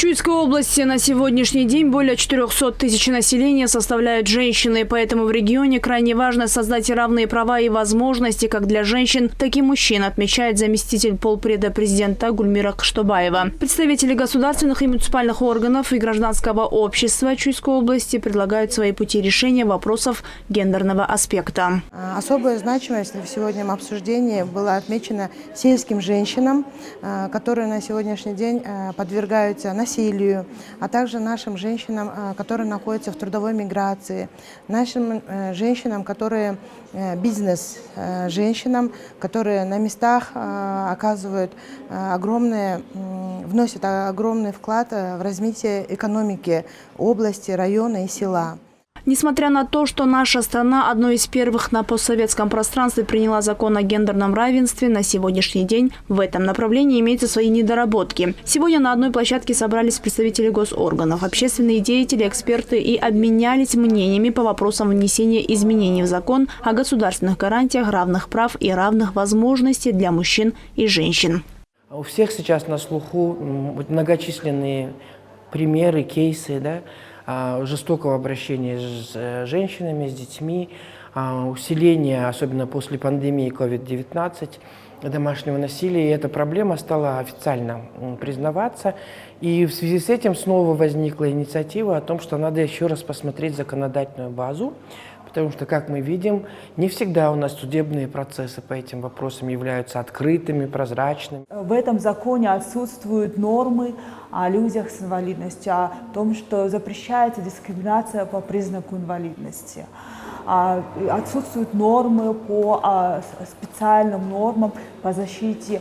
Чуйской области на сегодняшний день более 400 тысяч населения составляют женщины. Поэтому в регионе крайне важно создать равные права и возможности как для женщин, так и мужчин, отмечает заместитель полпреда президента Гульмира Кыштобаева. Представители государственных и муниципальных органов и гражданского общества Чуйской области предлагают свои пути решения вопросов гендерного аспекта. Особая значимость в сегодняшнем обсуждении была отмечена сельским женщинам, которые на сегодняшний день подвергаются насилию, а также нашим женщинам, которые находятся в трудовой миграции, нашим женщинам, которые бизнес-женщинам, которые на местах вносят огромный вклад в развитие экономики области, района и села. Несмотря на то, что наша страна одной из первых на постсоветском пространстве приняла закон о гендерном равенстве, на сегодняшний день в этом направлении имеются свои недоработки. Сегодня на одной площадке собрались представители госорганов, общественные деятели, эксперты и обменялись мнениями по вопросам внесения изменений в закон о государственных гарантиях равных прав и равных возможностей для мужчин и женщин. У всех сейчас на слуху многочисленные примеры, кейсы, жестокого обращения с женщинами, с детьми, усиление, особенно после пандемии COVID-19, домашнего насилия. И эта проблема стала официально признаваться. И в связи с этим снова возникла инициатива о том, что надо еще раз посмотреть законодательную базу, потому что, как мы видим, не всегда у нас судебные процессы по этим вопросам являются открытыми, прозрачными. В этом законе отсутствуют нормы о людях с инвалидностью, о том, что запрещается дискриминация по признаку инвалидности. Отсутствуют нормы по специальным нормам по защите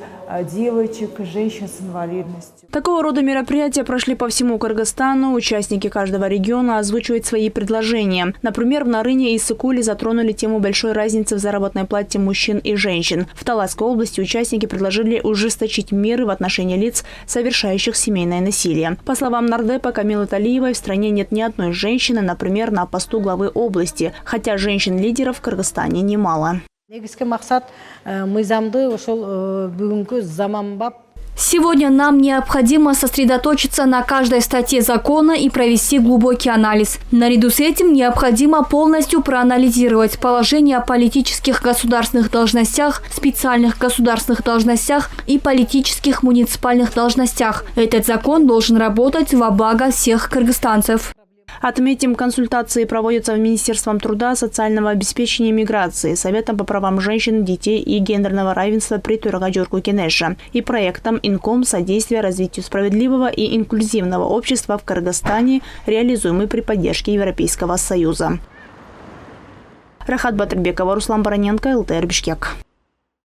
девочек и женщин с инвалидностью. Такого рода мероприятия прошли по всему Кыргызстану. Участники каждого региона озвучивают свои предложения. Например, в Нарыне и Сыкуле затронули тему большой разницы в заработной плате мужчин и женщин. В Таласской области участники предложили ужесточить меры в отношении лиц, совершающих семейное насилие. По словам нардепа Камилы Талиевой, в стране нет ни одной женщины, например, на посту главы области, хотя женщин-лидеров в Кыргызстане немало. Сегодня нам необходимо сосредоточиться на каждой статье закона и провести глубокий анализ. Наряду с этим необходимо полностью проанализировать положение о политических государственных должностях, специальных государственных должностях и политических муниципальных должностях. Этот закон должен работать во благо всех кыргызстанцев. Отметим, консультации проводятся в Министерством труда, социального обеспечения и миграции, Советом по правам женщин, детей и гендерного равенства при Турагадюрку Кенеша и проектом «Инком. Содействие развитию справедливого и инклюзивного общества в Кыргызстане», реализуемый при поддержке Европейского Союза. Рахат Батырбекова, Руслан Бароненко, ЛТР Бишкек.